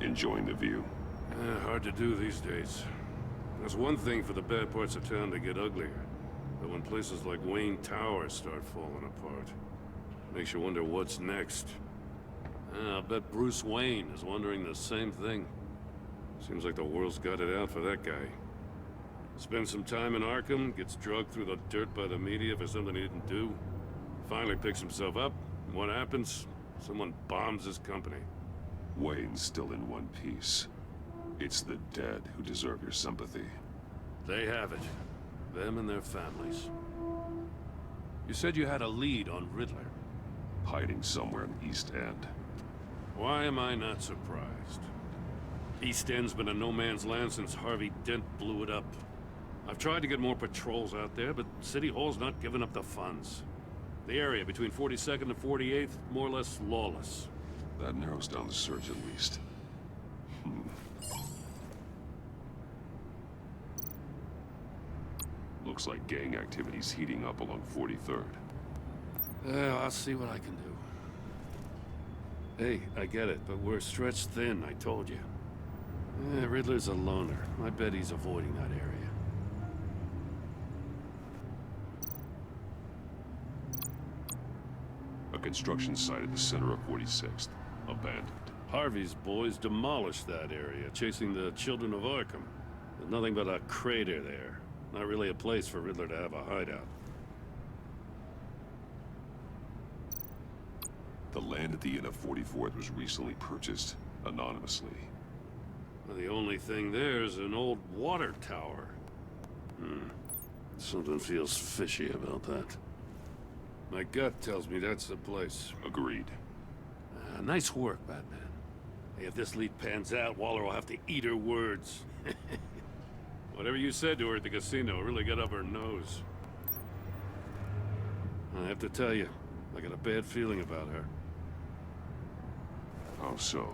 Enjoying the view? Hard to do these days. There's one thing for the bad parts of town to get uglier. But when places like Wayne Tower start falling apart, makes you wonder what's next. I'll bet Bruce Wayne is wondering the same thing. Seems like the world's got it out for that guy. Spends some time in Arkham, gets drugged through the dirt by the media for something he didn't do. Finally picks himself up, and what happens? Someone bombs his company. Wayne's still in one piece. It's the dead who deserve your sympathy. They have it. Them and their families. You said you had a lead on Riddler. Hiding somewhere in the East End. Why am I not surprised? East End's been a no-man's land since Harvey Dent blew it up. I've tried to get more patrols out there, but City Hall's not giving up the funds. The area between 42nd and 48th, more or less lawless. That narrows down the search at least. Looks like gang activity's heating up along 43rd. I'll see what I can do. Hey, I get it, but we're stretched thin, I told you. Riddler's a loner. I bet he's avoiding that area. A construction site at the center of 46th. Abandoned. Harvey's boys demolished that area, chasing the children of Arkham. There's nothing but a crater there. Not really a place for Riddler to have a hideout. The land at the end of 44th was recently purchased, anonymously. Well, the only thing there is an old water tower. Something feels fishy about that. My gut tells me that's the place. Agreed. Nice work, Batman. Hey, if this lead pans out, Waller will have to eat her words. Whatever you said to her at the casino really got up her nose. I have to tell you, I got a bad feeling about her. How so?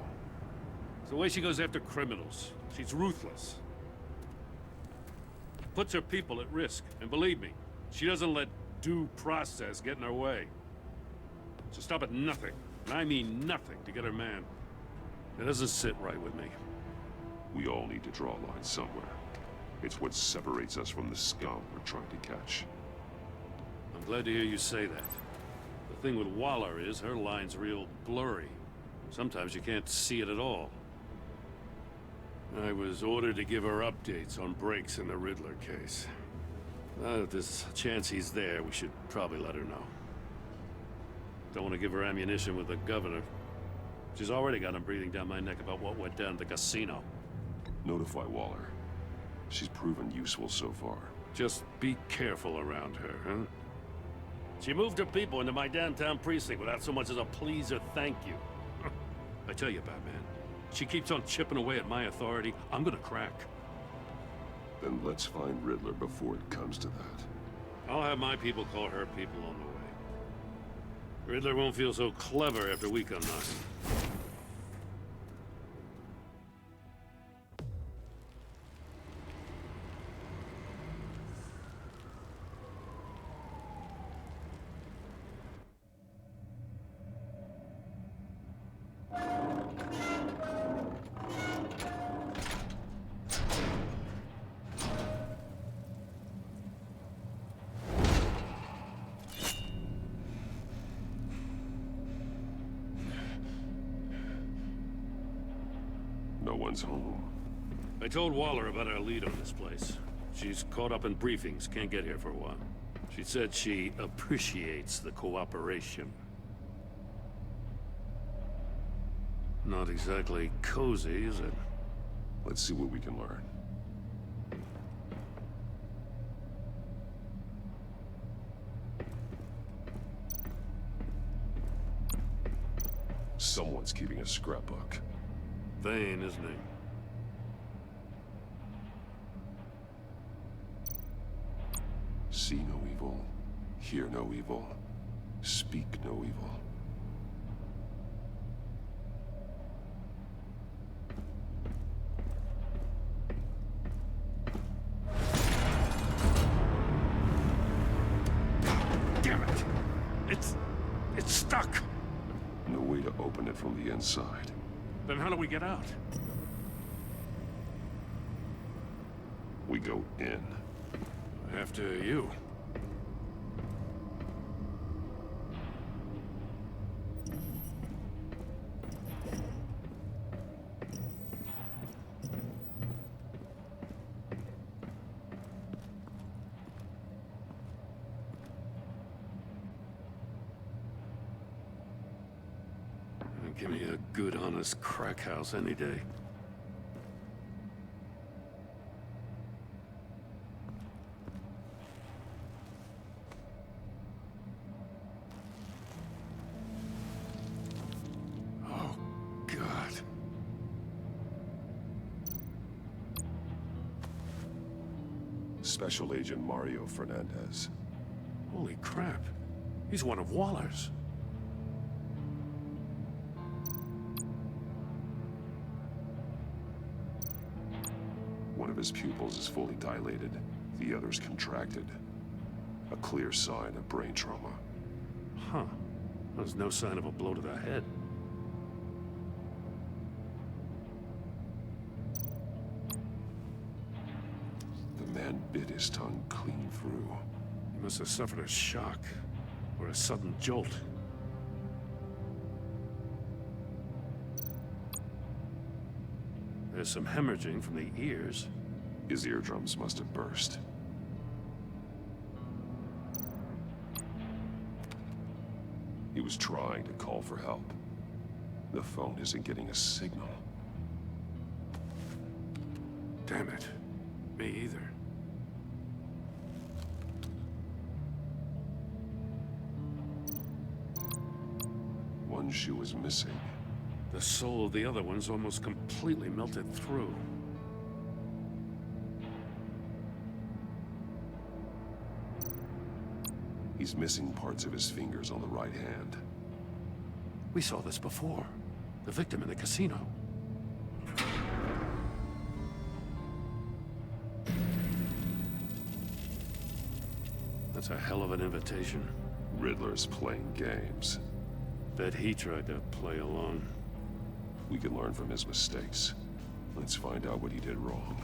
It's the way she goes after criminals. She's ruthless. Puts her people at risk. And believe me, she doesn't let due process get in her way. So stop at nothing, and I mean nothing, to get her man. It doesn't sit right with me. We all need to draw a line somewhere. It's what separates us from the scum we're trying to catch. I'm glad to hear you say that. The thing with Waller is her line's real blurry. Sometimes you can't see it at all. I was ordered to give her updates on breaks in the Riddler case. If there's a chance he's there, we should probably let her know. Don't want to give her ammunition with the governor. She's already got him breathing down my neck about what went down at the casino. Notify Waller. She's proven useful so far. Just be careful around her, huh? She moved her people into my downtown precinct without so much as a please or thank you. I tell you, Batman, she keeps on chipping away at my authority, I'm gonna crack. Then let's find Riddler before it comes to that. I'll have my people call her people on the way. Riddler won't feel so clever after we come knocking. No one's home. I told Waller about our lead on this place. She's caught up in briefings, can't get here for a while. She said she appreciates the cooperation. Not exactly cozy, is it? Let's see what we can learn. Someone's keeping a scrapbook. Vain, isn't he? See no evil, hear no evil, speak no evil. Damn it! It's stuck! No way to open it from the inside. Then how do we get out? We go in. After you. Give me a good, honest crack house any day. Oh, God. Special Agent Mario Fernandez. Holy crap. He's one of Waller's. One of his pupils is fully dilated, the other's contracted. A clear sign of brain trauma. Huh. There's no sign of a blow to the head. The man bit his tongue clean through. He must have suffered a shock, or a sudden jolt. There's some hemorrhaging from the ears. His eardrums must have burst. He was trying to call for help. The phone isn't getting a signal. Damn it. Me either. One shoe is missing. The soul of the other one's almost completely melted through. He's missing parts of his fingers on the right hand. We saw this before. The victim in the casino. That's a hell of an invitation. Riddler's playing games. Bet he tried to play along. We can learn from his mistakes. Let's find out what he did wrong.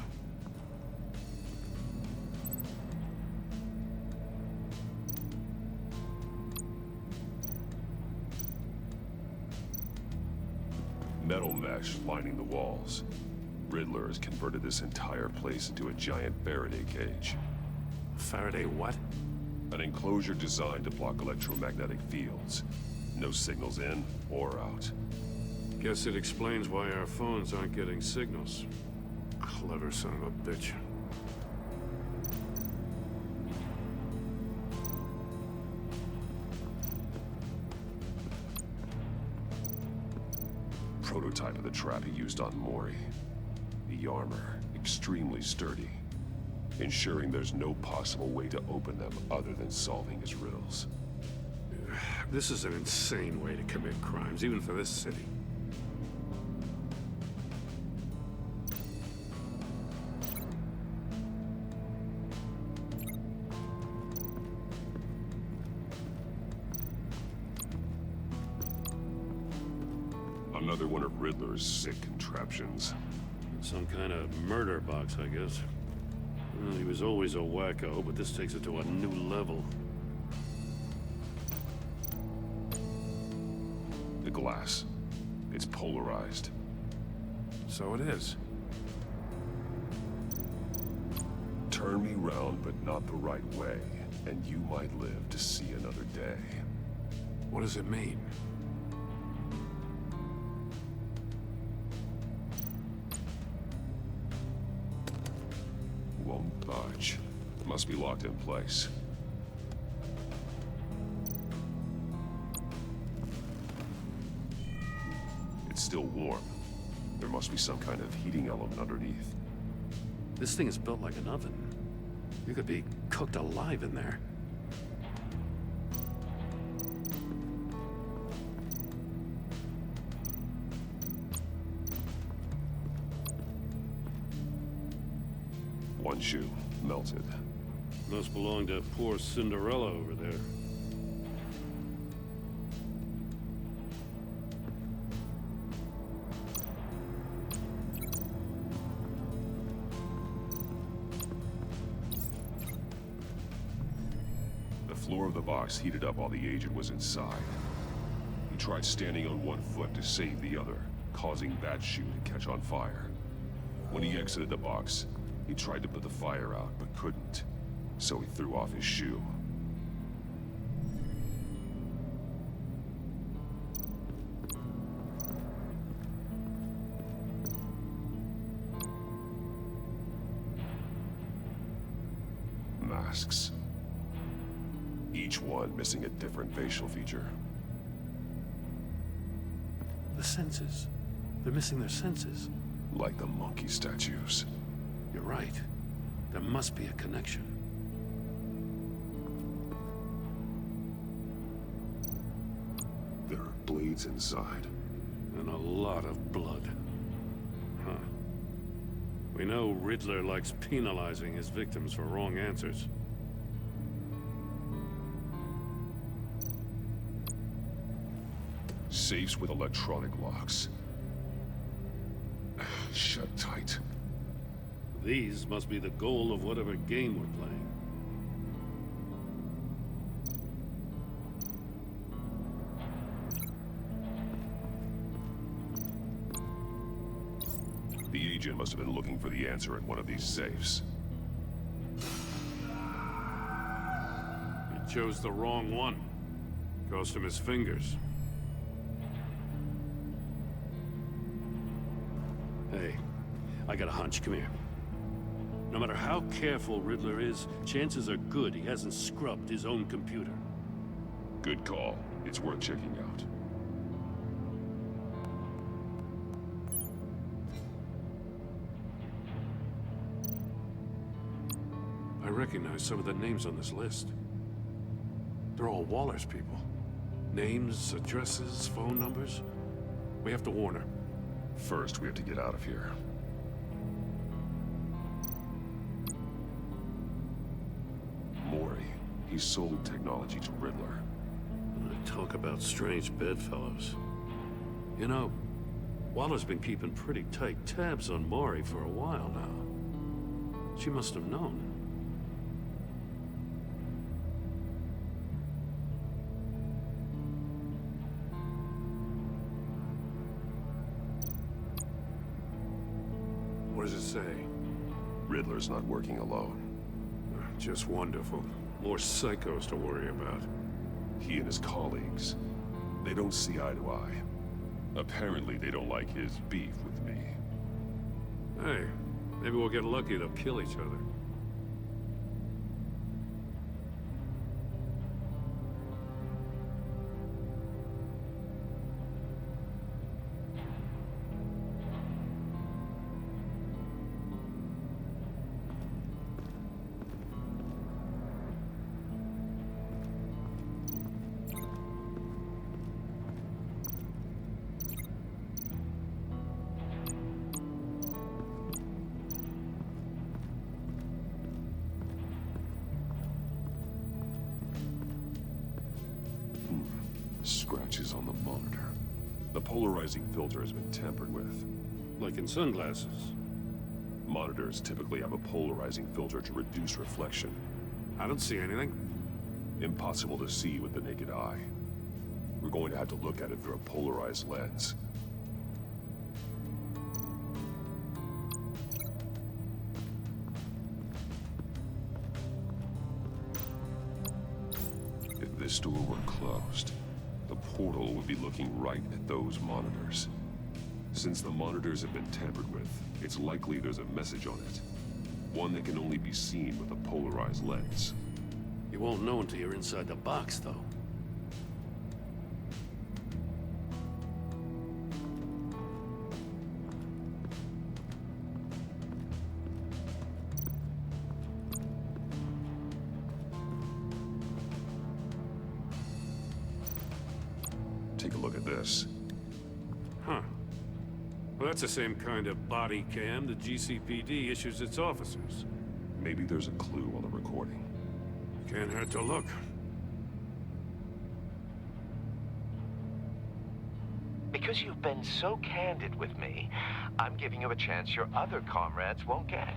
Metal mesh lining the walls. Riddler has converted this entire place into a giant Faraday cage. Faraday what? An enclosure designed to block electromagnetic fields. No signals in or out. Guess it explains why our phones aren't getting signals. Clever son of a bitch. Prototype of the trap he used on Mori. The armor, extremely sturdy, ensuring there's no possible way to open them other than solving his riddles. This is an insane way to commit crimes, even for this city. Another one of Riddler's sick contraptions. Some kind of murder box, I guess. Well, he was always a wacko, but this takes it to a new level. The glass. It's polarized. So it is. Turn me round, but not the right way, and you might live to see another day. What does it mean? Won't budge. Must be locked in place. It's still warm. There must be some kind of heating element underneath. This thing is built like an oven. You could be cooked alive in there. One shoe, melted. Must belong to poor Cinderella over there. floor of the box heated up while the agent was inside. He tried standing on one foot to save the other, causing that shoe to catch on fire. When he exited the box, he tried to put the fire out, but couldn't, so he threw off his shoe. Masks. Each one missing a different facial feature. The senses. They're missing their senses. Like the monkey statues. You're right. There must be a connection. There are blades inside. And a lot of blood. Huh. We know Riddler likes penalizing his victims for wrong answers. Safes with electronic locks. Shut tight. These must be the goal of whatever game we're playing. The agent must have been looking for the answer in one of these safes. He chose the wrong one. Cost him his fingers. Hey, I got a hunch. Come here. No matter how careful Riddler is, chances are good he hasn't scrubbed his own computer. Good call. It's worth checking out. I recognize some of the names on this list. They're all Waller's people. Names, addresses, phone numbers. We have to warn her. First, we have to get out of here. Mori. He sold technology to Riddler. Talk about strange bedfellows. You know, Waller's been keeping pretty tight tabs on Mori for a while now. She must have known. What does it say? Riddler's not working alone. Just wonderful. More psychos to worry about. He and his colleagues, they don't see eye to eye. Apparently, they don't like his beef with me. Hey, maybe we'll get lucky to kill each other. Scratches on the monitor. The polarizing filter has been tampered with. Like in sunglasses. Monitors typically have a polarizing filter to reduce reflection. I don't see anything. Impossible to see with the naked eye. We're going to have to look at it through a polarized lens. If this door were closed, the portal would be looking right at those monitors. Since the monitors have been tampered with, it's likely there's a message on it. One that can only be seen with a polarized lens. You won't know until you're inside the box, though. Take a look at this. Huh. Well, that's the same kind of body cam the GCPD issues its officers. Maybe there's a clue on the recording. Can't hurt to look. Because you've been so candid with me, I'm giving you a chance your other comrades won't get.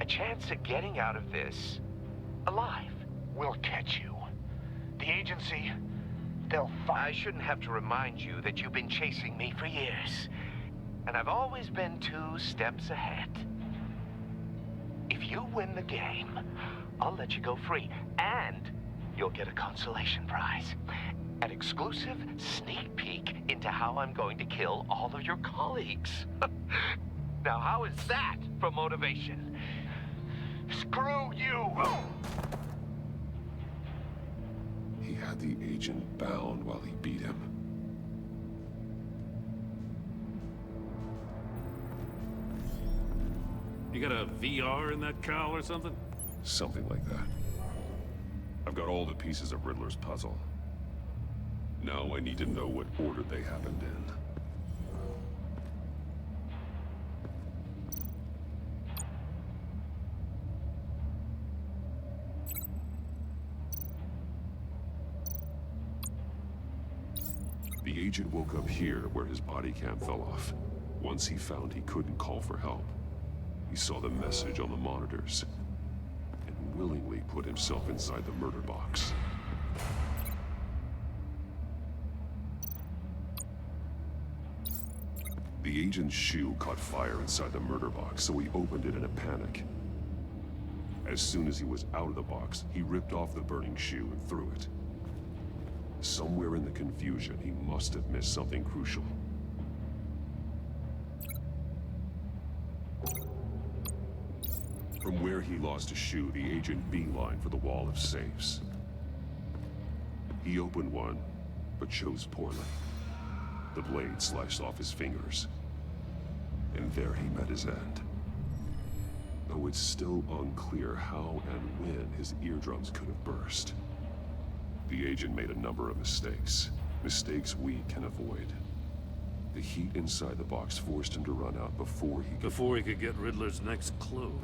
A chance at getting out of this alive. will catch you. The agency, they'll find... I shouldn't have to remind you that you've been chasing me for years. And I've always been 2 steps ahead. If you win the game, I'll let you go free. And you'll get a consolation prize. An exclusive sneak peek into how I'm going to kill all of your colleagues. Now, how is that for motivation? Screw you! He had the agent bound while he beat him. You got a VR in that cowl or something? Something like that. I've got all the pieces of Riddler's puzzle. Now I need to know what order they happened in. The agent woke up here where his body cam fell off. Once he found he couldn't call for help, he saw the message on the monitors and willingly put himself inside the murder box. The agent's shoe caught fire inside the murder box, so he opened it in a panic. As soon as he was out of the box, he ripped off the burning shoe and threw it. Somewhere in the confusion, he must have missed something crucial. From where he lost a shoe, the agent beelined for the wall of safes. He opened one, but chose poorly. The blade sliced off his fingers. And there he met his end. Though it's still unclear how and when his eardrums could have burst. The agent made a number of mistakes. Mistakes we can avoid. The heat inside the box forced him to run out before he could get Riddler's next clue.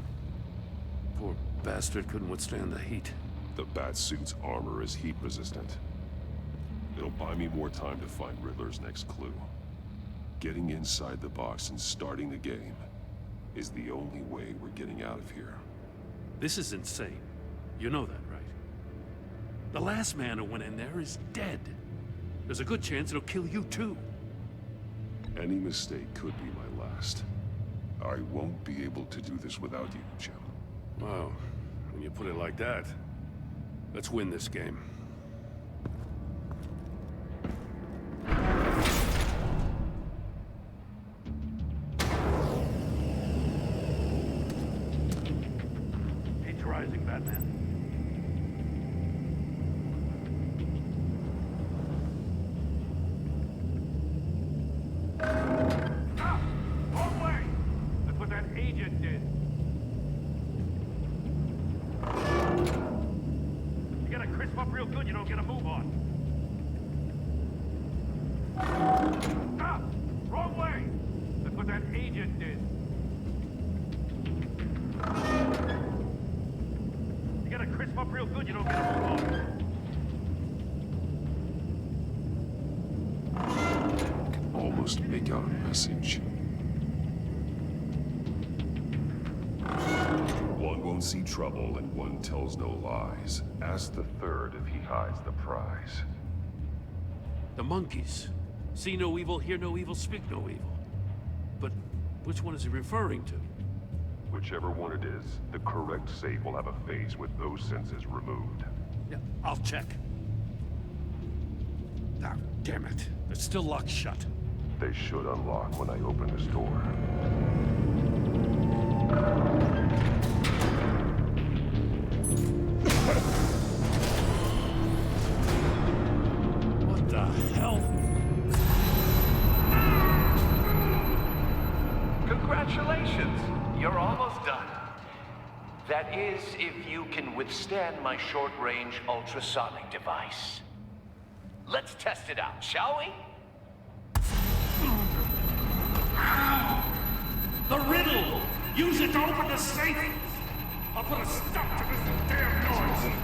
Poor bastard couldn't withstand the heat. The Batsuit's armor is heat resistant. It'll buy me more time to find Riddler's next clue. Getting inside the box and starting the game is the only way we're getting out of here. This is insane. You know that, right? The last man who went in there is dead. There's a good chance it'll kill you too. Any mistake could be my last. I won't be able to do this without you, Jim. Wow, when you put it like that, let's win this game. Heat's rising, Batman. Wrong way! That's what that agent did. You gotta crisp up real good, you don't get a move on. Stop! Wrong way! That's what that agent did. You gotta crisp up real good, you don't get a move on. Almost make out a message. One won't see trouble and one tells no lies. Ask the third if he hides the prize. The monkeys. See no evil, hear no evil, speak no evil. But which one is he referring to? Whichever one it is, the correct safe will have a face with those senses removed. Yeah, I'll check. Ah, damn it. It's still locked shut. They should unlock when I open this door. What the hell? Congratulations! You're almost done. That is, if you can withstand my short-range ultrasonic device. Let's test it out, shall we? The riddle! Use it to open the safe! I'll put a stop to this damn noise!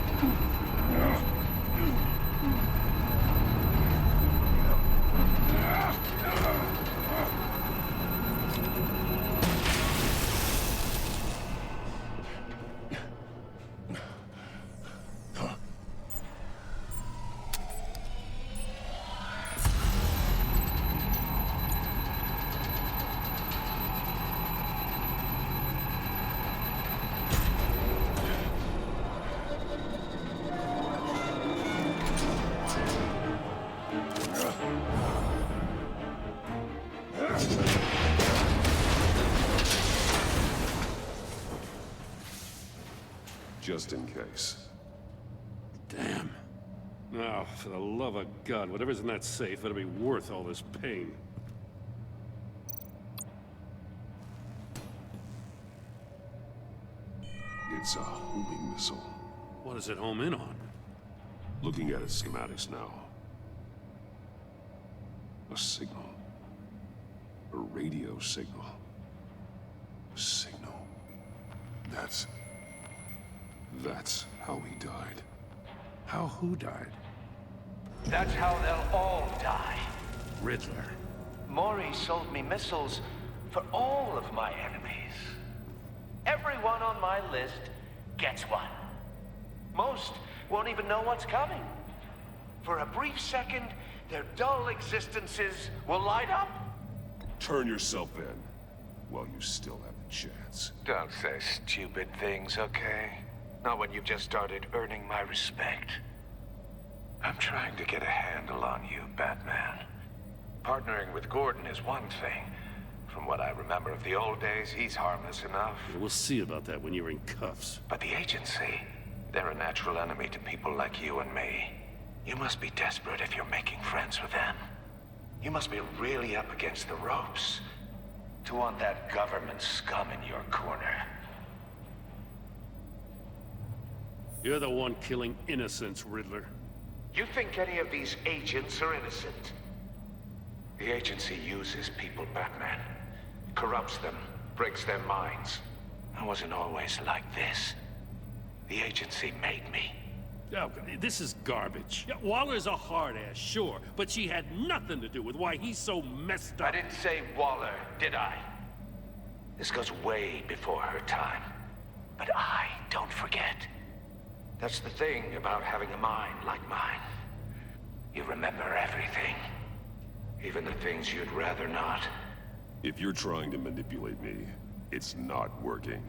just in case. Damn. Now, for the love of God, whatever's in that safe better be worth all this pain. It's a homing missile. What does it home in on? Looking at its schematics now. A signal. A radio signal. A signal. That's how he died. How who died? That's how they'll all die. Riddler. Maury sold me missiles for all of my enemies. Everyone on my list gets one. Most won't even know what's coming. For a brief second, their dull existences will light up. Turn yourself in while you still have the chance. Don't say stupid things, okay? Not when you've just started earning my respect. I'm trying to get a handle on you, Batman. Partnering with Gordon is one thing. From what I remember of the old days, he's harmless enough. We'll see about that when you're in cuffs. But the agency, they're a natural enemy to people like you and me. You must be desperate if you're making friends with them. You must be really up against the ropes to want that government scum in your corner. You're the one killing innocents, Riddler. You think any of these agents are innocent? The agency uses people, Batman. Corrupts them, breaks their minds. I wasn't always like this. The agency made me. Oh, this is garbage. Yeah, Waller's a hard-ass, sure, but she had nothing to do with why he's so messed up. I didn't say Waller, did I? This goes way before her time. But I don't forget. That's the thing about having a mind like mine. You remember everything. Even the things you'd rather not. If you're trying to manipulate me, it's not working.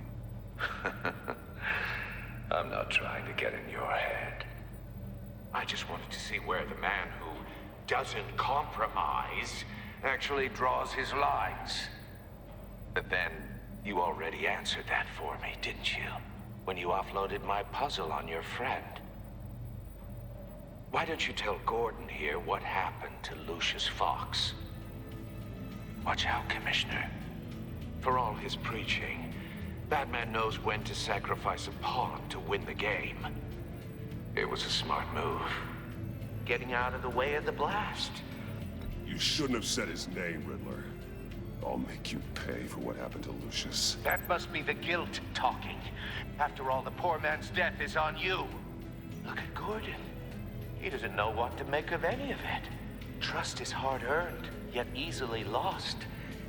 I'm not trying to get in your head. I just wanted to see where the man who doesn't compromise actually draws his lines. But then, you already answered that for me, didn't you? When you offloaded my puzzle on your friend. Why don't you tell Gordon here what happened to Lucius Fox? Watch out, Commissioner. For all his preaching, Batman knows when to sacrifice a pawn to win the game. It was a smart move. Getting out of the way of the blast. You shouldn't have said his name, Riddler. I'll make you pay for what happened to Lucius. That must be the guilt talking. After all, the poor man's death is on you. Look at Gordon. He doesn't know what to make of any of it. Trust is hard-earned, yet easily lost,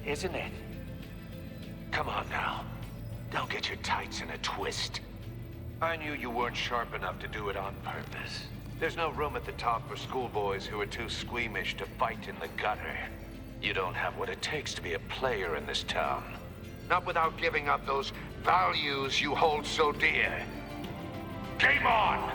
isn't it? Come on now. Don't get your tights in a twist. I knew you weren't sharp enough to do it on purpose. There's no room at the top for schoolboys who are too squeamish to fight in the gutter. You don't have what it takes to be a player in this town. Not without giving up those values you hold so dear. Game on!